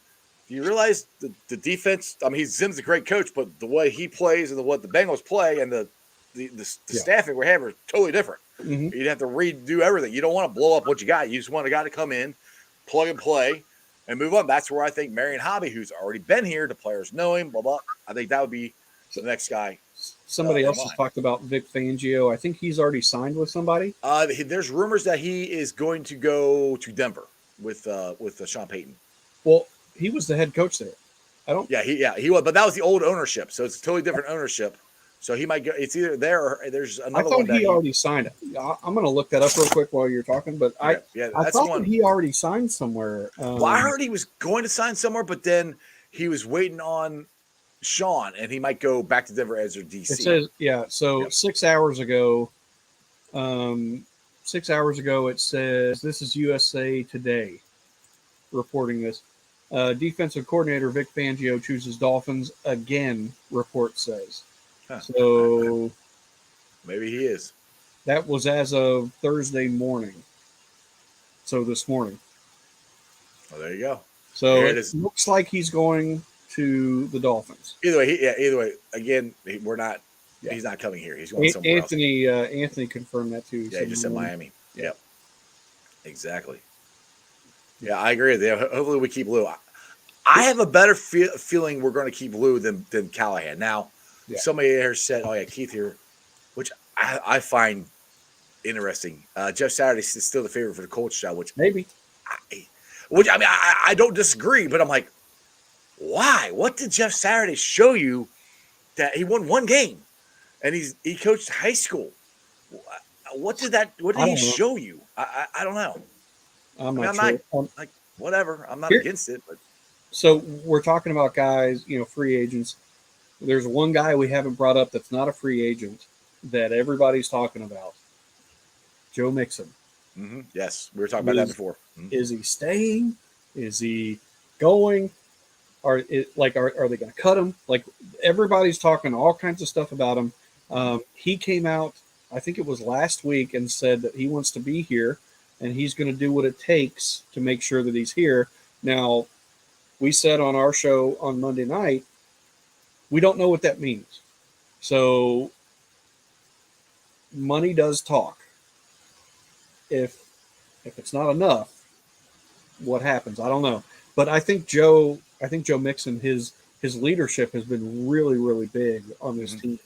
do you realize the defense? I mean, Zim's a great coach, but the way he plays and what the Bengals play and the staffing we have are totally different. You'd have to redo everything. You don't want to blow up what you got. You just want a guy to come in, plug and play, and move on. That's where I think Marion Hobby, who's already been here, the players know him, blah, blah. I think that would be the next guy. Somebody else has talked about Vic Fangio. I think he's already signed with somebody. There's rumors that he is going to go to Denver with Sean Payton. Well, he was the head coach there. He was, but that was the old ownership, so it's a totally different ownership. So he might go. It's either there or there's another one. I thought he already signed it. I'm going to look that up real quick while you're talking. But I thought that he already signed somewhere. Well, I heard he was going to sign somewhere, but then he was waiting on Sean, and he might go back to Denver as their DC. It says, So 6 hours ago, it says this is USA Today reporting this. Defensive coordinator Vic Fangio chooses Dolphins again. Report says. So maybe he is. That was as of Thursday morning. So this morning. Well, there you go. So it looks like he's going to the Dolphins. Either way. Again, we're not. Yeah. He's not coming here. He's going somewhere else. Anthony confirmed that too. Yeah, he just said Miami. Yep. Exactly. Yeah, I agree with you. Hopefully, we keep Lou. I have a better feeling we're going to keep Lou than Callahan. Now, somebody here said, "Oh yeah, Keith here," which I find interesting. Jeff Saturday's is still the favorite for the Colts job, which maybe. I don't disagree, but I'm like, why? What did Jeff Saturday show you that he won one game and he coached high school? What did he show you? I don't know. I'm not sure. Like whatever. I'm not against it, but so we're talking about guys, free agents. There's one guy we haven't brought up that's not a free agent that everybody's talking about. Joe Mixon. Yes, we were talking about that before. Is he staying? Is he going? Are they going to cut him? Like everybody's talking all kinds of stuff about him. He came out, I think it was last week, and said that he wants to be here and he's going to do what it takes to make sure that he's here. Now, we said on our show on Monday night, we don't know what that means. So money does talk. If it's not enough, what happens? I don't know. But I think Joe Mixon, his leadership has been really, really big on this team.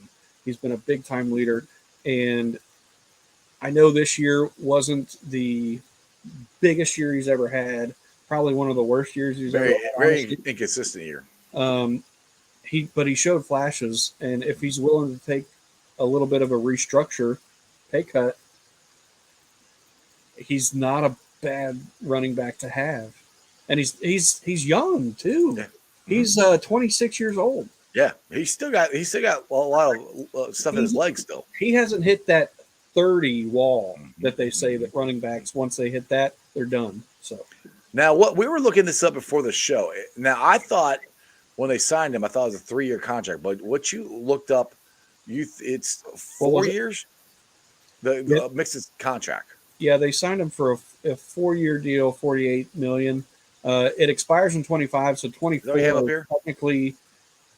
He's been a big time leader. And I know this year wasn't the biggest year he's ever had. Probably one of the worst years he's ever had. Very inconsistent year. But he showed flashes, and if he's willing to take a little bit of a restructure, pay cut, he's not a bad running back to have. And he's young too. Yeah. He's 26 years old. Yeah, he's still got a lot of stuff in his legs still. He hasn't hit that 30 wall that they say that running backs, once they hit that, they're done. So now what we were looking this up before the show. Now I thought when they signed him, I thought it was a 3-year contract, but what you looked up, it's 4 years. The Mixon's contract. Yeah, they signed him for a 4-year deal, $48 million. It expires in 25, so 24 technically.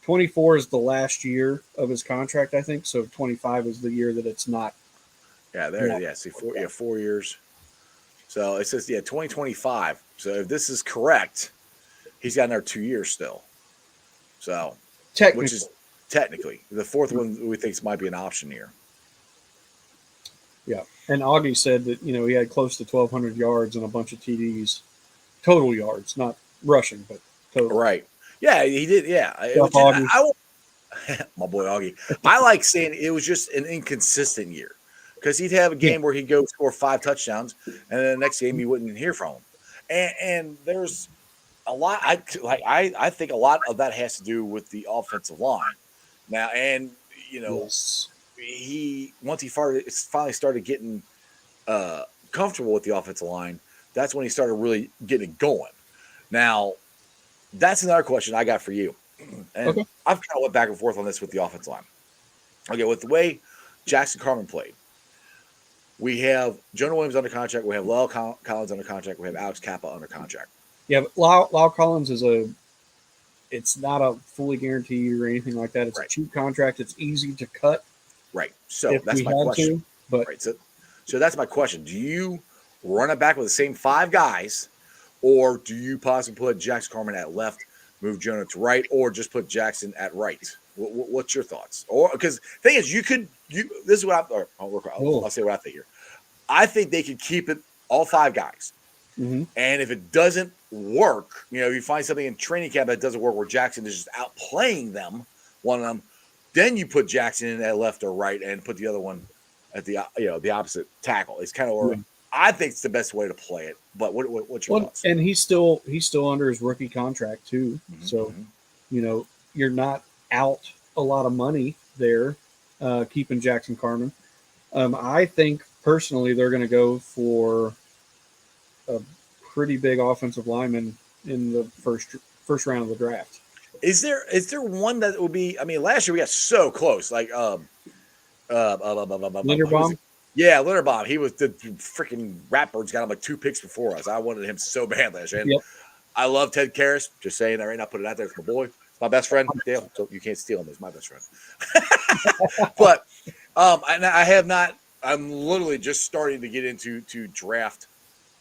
24 is the last year of his contract, I think. So 25 is the year that it's not. Yeah, there. Yeah, see, 4 years. So it says 2025. So if this is correct, he's got another 2 years still. So, Technically, which is technically the fourth one we think might be an option here. yeah. And Augie said that he had close to 1,200 yards and a bunch of TDs, total yards, not rushing, but total. Right. Yeah, he did. Yeah. It was Augie. my boy Augie. I like saying it was just an inconsistent year because he'd have a game where he'd go score 5 touchdowns, and then the next game you wouldn't hear from him. And there's a lot. I think a lot of that has to do with the offensive line now. And Yes. he once he finally started getting comfortable with the offensive line, that's when he started really getting it going. Now, that's another question I got for you. And Okay. I've kind of went back and forth on this with the offensive line. Okay, with the way Jackson Carman played, we have Jonah Williams under contract. We have Lyle Collins under contract. We have Alex Kappa under contract. Yeah, but Lyle Collins it's not a fully guaranteed or anything like that. It's a cheap contract. It's easy to cut. Right. So that's my question. Right. So that's my question. Do you run it back with the same 5 guys, or do you possibly put Jackson Carman at left, move Jonah to right, or just put Jackson at right? What's your thoughts? Or because the thing is, this is what I'll say what I think here. I think they could keep it all 5 guys. Mm-hmm. And if it doesn't work, you find something in training camp that doesn't work where Jackson is just outplaying them, one of them, then you put Jackson in at left or right and put the other one at the opposite tackle. It's kind of I think it's the best way to play it. But what's your thoughts? And he's still under his rookie contract too. Mm-hmm. So, you're not out a lot of money there keeping Jackson Carman. I think personally they're going to go for a pretty big offensive lineman in the first round of the draft. Is there one that would be? I mean, last year we got so close. Like Linderbaum. Yeah, Linderbaum. He was the freaking Ratbirds got him like 2 picks before us. I wanted him so bad last year. Yep. I love Ted Karras. Just saying that right now. Put it out there. It's my boy. It's my best friend. Dale. So you can't steal him. He's my best friend. But I have not. I'm literally just starting to get into draft.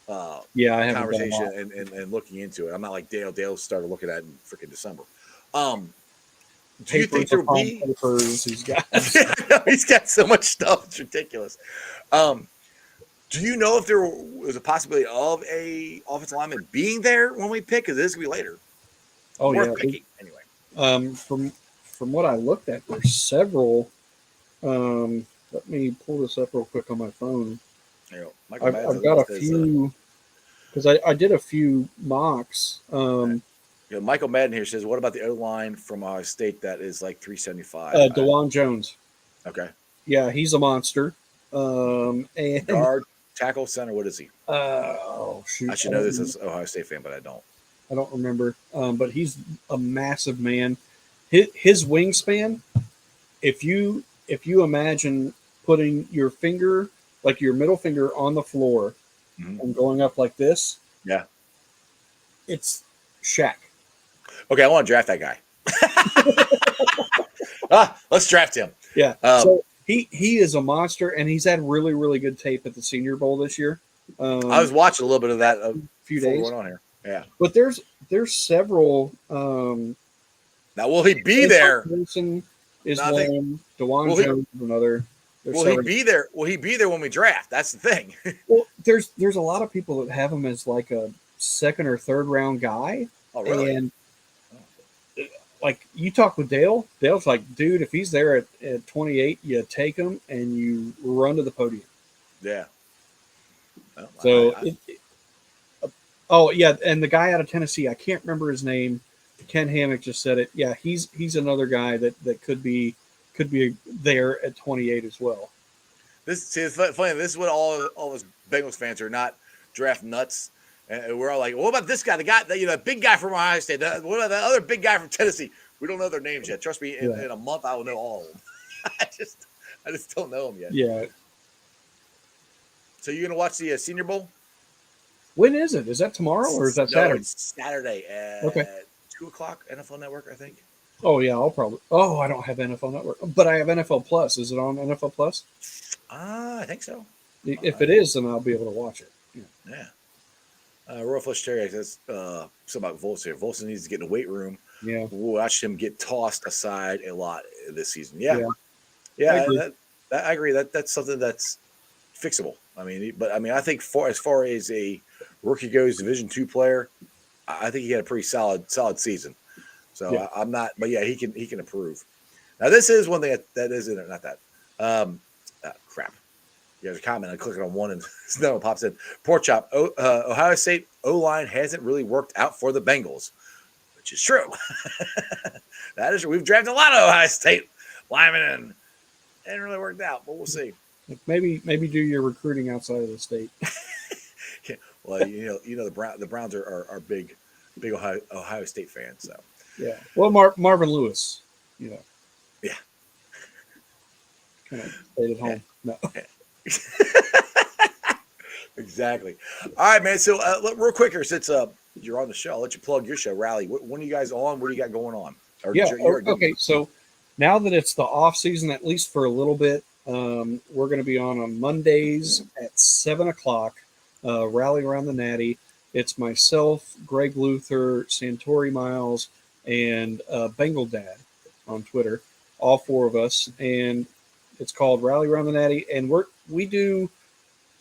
I have conversation and looking into it. I'm not like Dale. Dale started looking at it in freaking December. Do you think there will be? He's got so much stuff. It's ridiculous. Do you know if there was a possibility of a offensive lineman being there when we pick? Because this could be later. Oh, worth picking anyway. From what I looked at, there's several. Let me pull this up real quick on my phone. I've got a few because I did a few mocks. Michael Madden here says, "What about the O line from Ohio State that is like 375?" DeJuan Jones. Okay. Yeah, he's a monster. And guard, tackle, center. What is he? Shoot! I should know this as an Ohio State fan, but I don't. I don't remember. But he's a massive man. His wingspan. If you imagine putting your finger, like your middle finger, on the floor and going up like this, it's Shaq. Okay, I want to draft that guy. Let's draft him. Yeah. So he is a monster, and he's had really, really good tape at the Senior Bowl this year. I was watching a little bit of that a few days on here. Yeah. But there's several. Now, will he be there? Wilson is one. DeJuan Jones is another. Will he be there? Will he be there when we draft? That's the thing. Well, there's a lot of people that have him as like a second or third round guy. Oh, really? And like you talk with Dale, Dale's like, dude, if he's there at 28, you take him and you run to the podium. Yeah. Well, and the guy out of Tennessee, I can't remember his name. Ken Hammock just said it. Yeah, he's another guy that could be there at 28 as well. It's funny. This is what all us Bengals fans are not draft nuts. And we're all like, what about this guy? The guy, the big guy from Ohio State. What about the other big guy from Tennessee? We don't know their names yet. Trust me, in a month I will know all of them. I just don't know them yet. Yeah. So you're gonna watch the Senior Bowl? When is it? Is that tomorrow or is that Saturday? It's Saturday at 2:00 NFL Network, I think. Oh yeah, I'll probably. Oh, I don't have NFL Network, but I have NFL Plus. Is it on NFL Plus? I think so. If it is, then I'll be able to watch it. Yeah. Royal Flush Terry says something about Volson here. Volson needs to get in the weight room Yeah. We'll watch him get tossed aside a lot this season. Yeah. I Yeah, agree. I agree. That's something that's fixable. I mean, but I mean, I think as far as a rookie goes, Division II player, I think he had a pretty solid season. So Yeah. I'm not, but yeah, he can improve. Now this is one thing that is in it, not that. Crap. You guys are commenting. I click on one and no one pops in. Pork chop. Ohio State O-line hasn't really worked out for the Bengals, which is true. That is true. We've drafted a lot of Ohio State linemen and it hasn't really worked out, but we'll see. Maybe do your recruiting outside of the state. Yeah, well, the Browns are big Ohio State fans. So Yeah. Well, Marvin Lewis, you know, yeah, kind of stayed at yeah. home. No. Exactly. All right, man. So real quicker, since you're on the show, I'll let you plug your show, Rally. When are you guys on? What do you got going on? Or Yeah. you're Okay. So now that it's the off season, at least for a little bit, we're going to be on Mondays at 7:00. Rally around the Natty. It's myself, Greg Luther, Santori Miles, and Bengal Dad on Twitter. All four of us, and it's called Rally Around the Natty. And we do.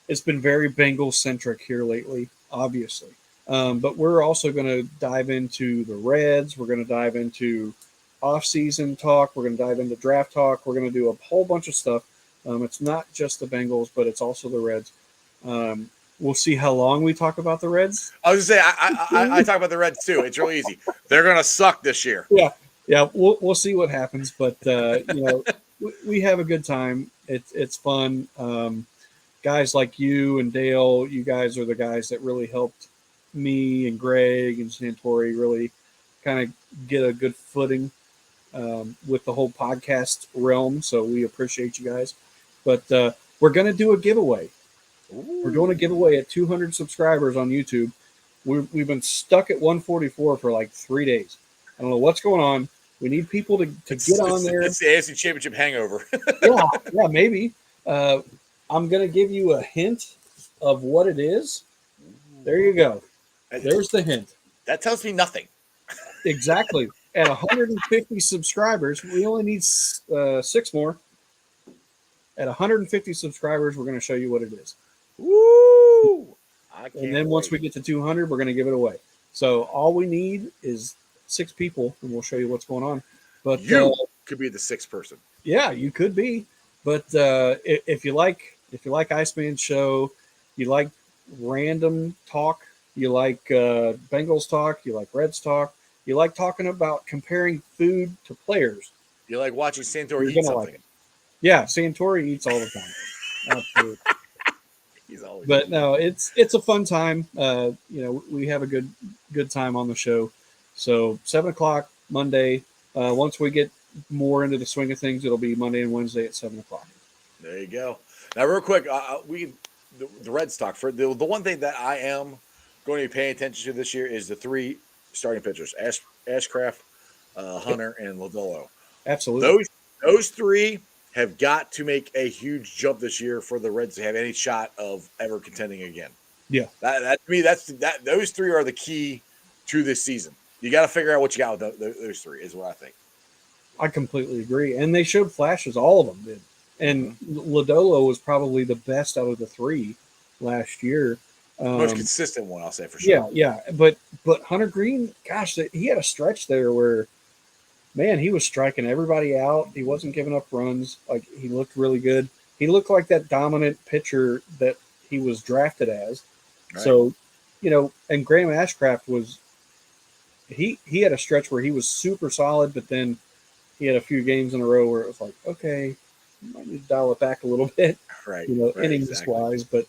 It's been very Bengal centric here lately, obviously. But we're also going to dive into the Reds. We're going to dive into off-season talk. We're going to dive into draft talk. We're going to do a whole bunch of stuff. It's not just the Bengals, but it's also the Reds. We'll see how long we talk about the Reds. I was gonna say I talk about the Reds too. It's real easy. They're gonna suck this year. Yeah. We'll see what happens, but we have a good time. It's fun. Guys like you and Dale, you guys are the guys that really helped me and Greg and Santori really kind of get a good footing with the whole podcast realm. So we appreciate you guys. But we're going to do a giveaway. Ooh. We're doing a giveaway at 200 subscribers on YouTube. We've been stuck at 144 for like 3 days. I don't know what's going on. We need people to get on there. It's the AFC Championship hangover. yeah, maybe. I'm going to give you a hint of what it is. There you go. There's the hint. That tells me nothing. Exactly. At 150 subscribers, we only need 6 more. At 150 subscribers, we're going to show you what it is. Woo! And then once we get to 200, we're going to give it away. So all we need is 6 people, and we'll show you what's going on. But you could be the 6th person. Yeah, you could be. But if you like Iceman's show, you like random talk, you like Bengals talk, you like Reds talk, you like talking about comparing food to players. You like watching Santori eat something. Like it. Yeah, Santori eats all the time. Absolutely. He's always. But no, it's a fun time. We have a good time on the show. So 7:00 Monday. Once we get more into the swing of things, it'll be Monday and Wednesday at 7:00. There you go. Now, real quick, the Red stock for the one thing that I am going to be paying attention to this year is the 3 starting pitchers: Ashcraft, Hunter, and Lodolo. Absolutely. Those 3 have got to make a huge jump this year for the Reds to have any shot of ever contending again. Yeah, that to me, those 3 are the key to this season. You got to figure out what you got with those 3 is what I think. I completely agree, and they showed flashes. All of them did. And Lodolo was probably the best out of the 3 last year. Most consistent one, I'll say for sure. Yeah. But Hunter Green, gosh, he had a stretch there where, man, he was striking everybody out. He wasn't giving up runs. Like, he looked really good. He looked like that dominant pitcher that he was drafted as. Right. So, and Graham Ashcraft was he had a stretch where he was super solid, but then he had a few games in a row where it was like, okay, you might need to dial it back a little bit, right? Innings wise. But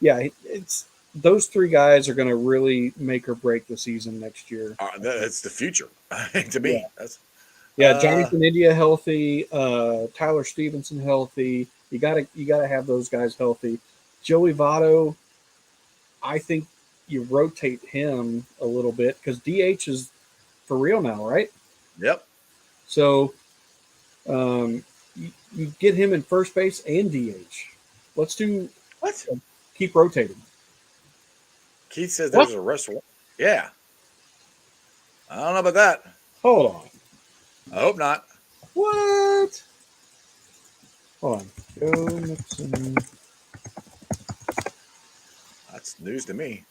yeah, it's those 3 guys are going to really make or break the season next year. That's the future to me. Yeah, Jonathan India healthy, Tyler Stevenson healthy. You gotta have those guys healthy. Joey Votto, I think you rotate him a little bit because DH is for real now, right? Yep. So. You get him in first base and DH. Let's do what? Keep rotating. Keith says there's a rest. Yeah. I don't know about that. Hold on. I hope not. What? Hold on. Joe Mixon. That's news to me.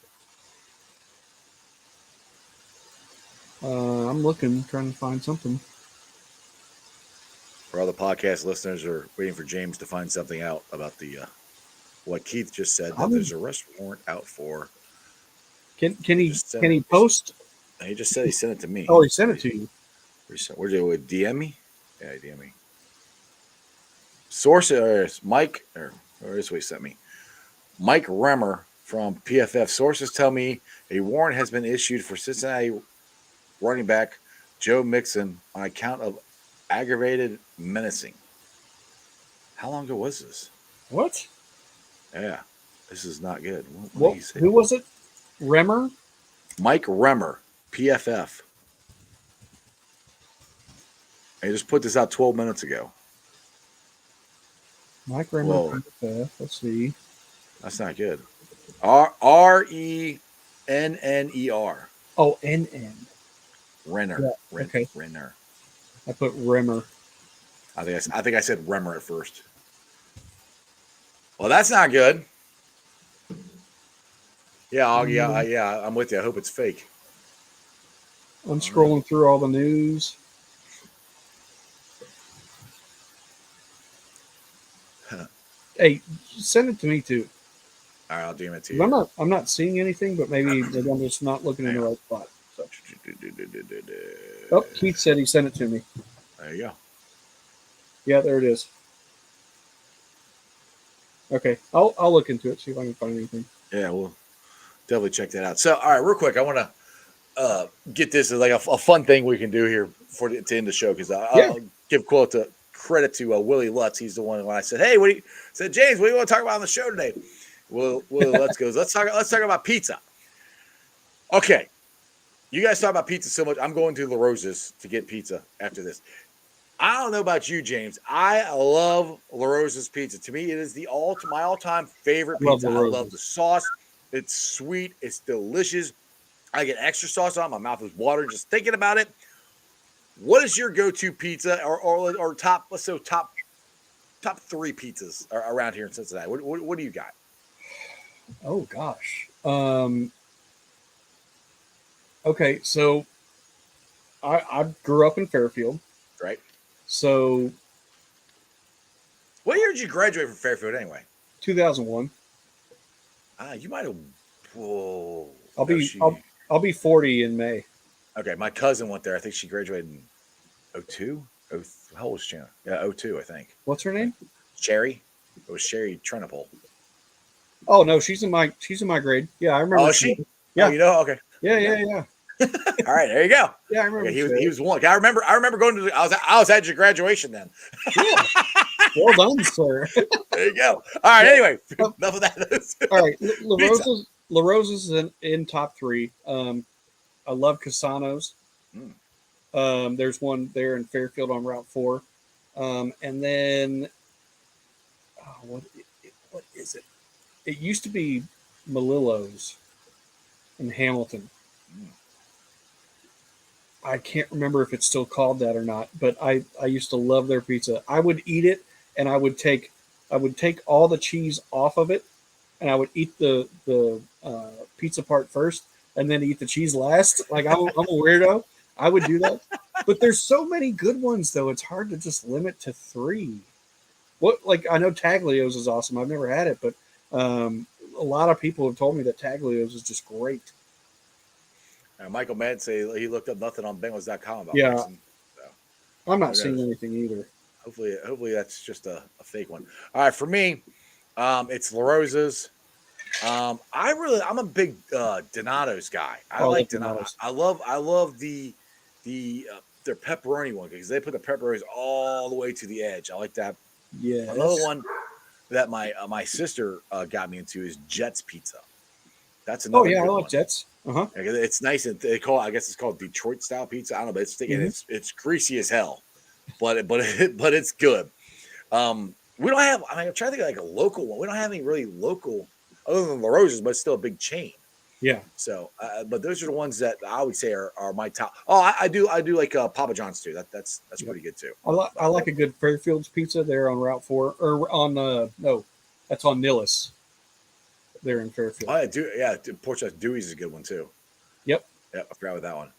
I'm looking, trying to find something. For all the podcast listeners are waiting for James to find something out about the what Keith just said, that there's a arrest warrant out for. Can he post? He just said he sent it to me. Oh, he sent it to you. Where'd you DM me? Yeah, DM me. Source Mike, or this way he sent me. Mike Remmer from PFF. Sources tell me a warrant has been issued for Cincinnati running back Joe Mixon on account of aggravated menacing. How long ago was this? What? Yeah, this is not good. What? Who was it? Remmer? Mike Remmer, PFF. I just put this out 12 minutes ago. Mike Remmer, PFF. Let's see. That's not good. Renner. Oh, NN. Renner. Yeah, okay. Renner. I put Remmer. I think I said Remmer at first. Well, that's not good. Yeah, I'm with you. I hope it's fake. I'm scrolling through all the news. Hey, send it to me too. All right, I'll DM it to you. I'm not seeing anything, but maybe I'm just not looking in the right spot. So. Oh, Keith said he sent it to me. There you go. Yeah, there it is. Okay, I'll look into it, see if I can find anything. Yeah, we'll definitely check that out. So, all right, real quick, I want to get this as like a fun thing we can do here to end the show, because I'll give credit to Willie Lutz. He's the one when I said, "Hey, said James, what do you want to talk about on the show today?" Willie Lutz goes, "Let's talk about pizza." Okay, you guys talk about pizza so much. I'm going to La Rosa's to get pizza after this. I don't know about you, James. I love La Rosa's pizza. To me, it is my all-time favorite pizza. I love the sauce. It's sweet. It's delicious. I get extra sauce on. My mouth is watering just thinking about it. What is your go-to pizza or top? Let's say top 3 pizzas around here in Cincinnati. What do you got? Oh gosh. Okay, so I grew up in Fairfield. Right. So, what year did you graduate from Fairfield anyway? 2001. You might have. Whoa. I'll be 40 in May. Okay, my cousin went there. I think she graduated in 02. How old was she? Yeah, 02, I think. What's her name? Sherry. It was Sherry Trenopole. Oh no, she's in my grade. Yeah, I remember. Oh, is she? Yeah. Oh, you know? Okay. Yeah. All right, there you go. Yeah, I remember. Okay, he was one. I remember going to. I was at your graduation then. Yeah. Well done, sir. There you go. All right. Anyway, enough of that. All right, La Rosa's in top 3. I love Casano's. There's one there in Fairfield on Route 4, and then what is it? It used to be Malillo's in Hamilton. I can't remember if it's still called that or not, but I used to love their pizza. I would eat it, and I would take all the cheese off of it, and I would eat the pizza part first, and then eat the cheese last. Like I'm a weirdo. I would do that. But there's so many good ones, though. It's hard to just limit to 3. I know Taglio's is awesome. I've never had it, but a lot of people have told me that Taglio's is just great. Michael Madden say he looked up nothing on Bengals.com about Mixon. So. I'm not seeing anything either. Hopefully that's just a fake one. All right, for me, it's La Rosa's. I'm a big Donato's guy. I like Donato's. I love the their pepperoni one, because they put the pepperonis all the way to the edge. I like that. Yeah. Another one that my sister got me into is Jets Pizza. That's another. Oh yeah, I like one. Jets. It's nice, and I guess it's called Detroit style pizza. I don't know, but it's greasy as hell, but it's good. We don't have. I'm trying to think of like a local one. We don't have any really local other than La Rosa's, but it's still a big chain. Yeah. So, but those are the ones that I would say are my top. Oh, I do like Papa John's too. That's Yeah. pretty good too. I like a good Fairfields pizza there on Route 4 or on no, that's on Nillis. There in Fairfield. Oh, yeah, Porchester Dewey's is a good one too. Yep. Yeah, I forgot about that one.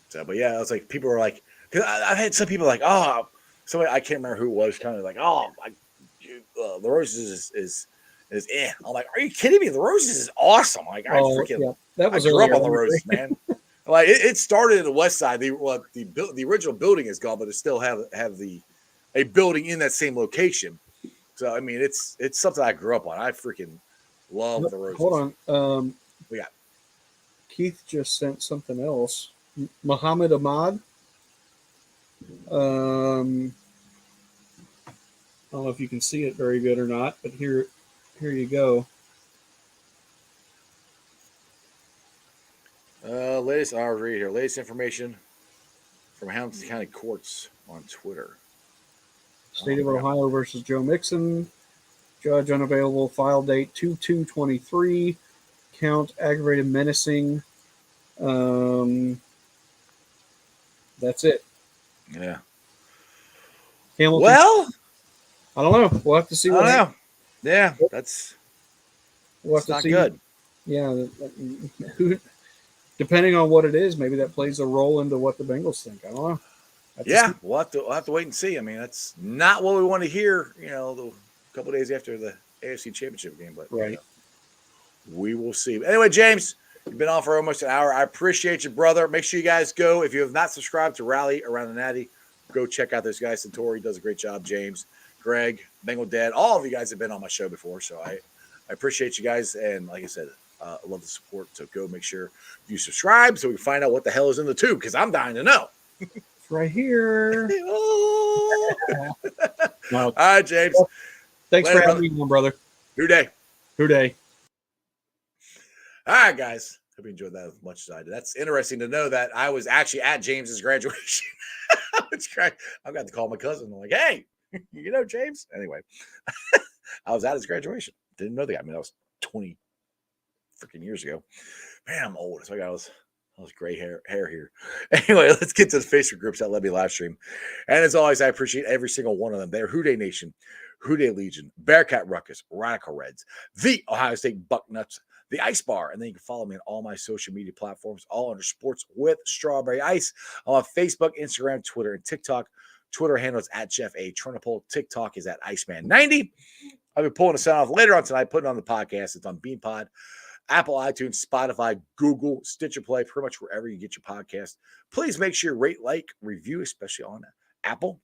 So, but yeah, it's like people were like, because I've had some people like, oh, somebody I can't remember who it was, kind of like, oh, the Roses is eh. I'm like, are you kidding me? The Roses is awesome. Like I freaking, yeah. That was I grew up earlier, on the Roses, man. Like it started in the West Side. The original building is gone, but it still have a building in that same location. So I mean, it's something I grew up on. I freaking love the Roses. Hold on. We got Keith just sent something else. Muhammad Ahmad. I don't know if you can see it very good or not, but here you go. Latest, I'll read here. Latest information from Hamilton County Courts on Twitter. State of Ohio versus Joe Mixon. Judge unavailable. File date 2/2/23. Count aggravated menacing. That's it. Yeah. Hamilton. Well, I don't know. We'll have to see what happens. Yeah, that's not good. Yeah, depending on what it is, maybe that plays a role into what the Bengals think. I don't know. We'll have to wait and see. I mean, that's not what we want to hear. The couple of days after the AFC Championship game, but right, we will see. Anyway, James, you've been on for almost an hour. I appreciate you, brother. Make sure you guys go. If you have not subscribed to Rally Around the Natty, go check out this guy. Santori does a great job. James, Greg, Bengal Dad, all of you guys have been on my show before, so I appreciate you guys. And like I said, I love the support. So go make sure you subscribe so we can find out what the hell is in the tube, because I'm dying to know. It's right here. All right, James. Well, thanks for having me on, brother. Who day. All right, guys. Hope you enjoyed that as much as I did. That's interesting to know that I was actually at James's graduation. I've got to call my cousin. I'm like, hey, James. Anyway, I was at his graduation. Didn't know the guy. I mean, that was 20 freaking years ago. Man, I'm old. So I was gray hair here. Anyway, let's get to the Facebook groups that let me live stream. And as always, I appreciate every single one of them. They're Who Day Nation, Who Day Legion, Bearcat Ruckus, Radical Reds, the Ohio State Bucknuts, the Ice Bar. And then you can follow me on all my social media platforms, all under Sports with Strawberry Ice. I'm on Facebook, Instagram, Twitter, and TikTok. Twitter handle is at Jeff A. Turnipole. TikTok is at Iceman90. I'll be pulling this off later on tonight, putting it on the podcast. It's on BeanPod, Apple, iTunes, Spotify, Google, Stitcher Play, pretty much wherever you get your podcast. Please make sure you rate, like, review, especially on Apple.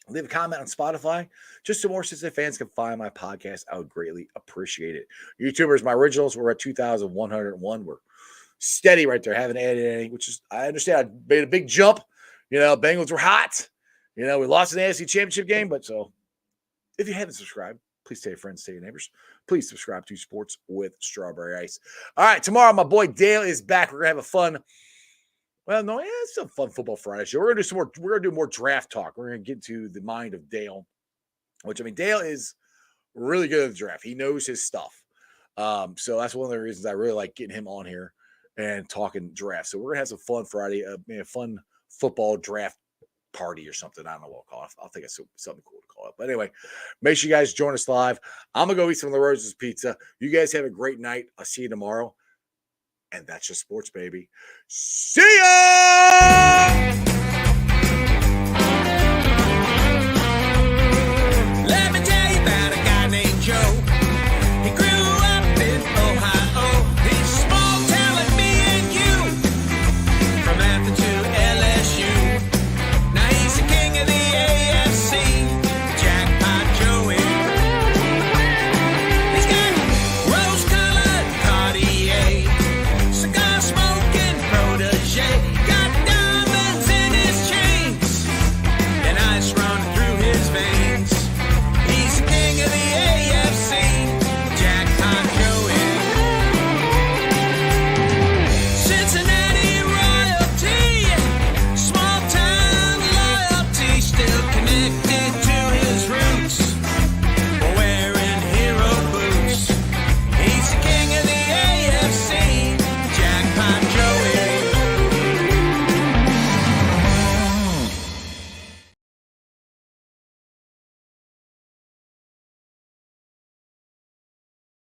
Leave a comment on Spotify, just so more Cincinnati fans can find my podcast. I would greatly appreciate it. YouTubers, my originals, we're at 2,101. We're steady right there. Haven't added any, which is, I understand. I made a big jump. Bengals were hot. We lost an AFC Championship game, but so if you haven't subscribed, please tell your friends, tell your neighbors. Please subscribe to Sports with Strawberry Ice. All right, tomorrow my boy Dale is back. We're gonna have a fun. Well, no, yeah, it's a fun Football Friday show. We're gonna do some more. We're gonna do more draft talk. We're gonna get to the mind of Dale, which Dale is really good at the draft. He knows his stuff. So that's one of the reasons I really like getting him on here and talking draft. So we're gonna have some fun Friday. A fun football draft party or something. I don't know what we'll call it. I'll think of something cool to call it. But anyway, make sure you guys join us live. I'm going to go eat some of the Roses pizza. You guys have a great night. I'll see you tomorrow. And that's just sports, baby. See ya!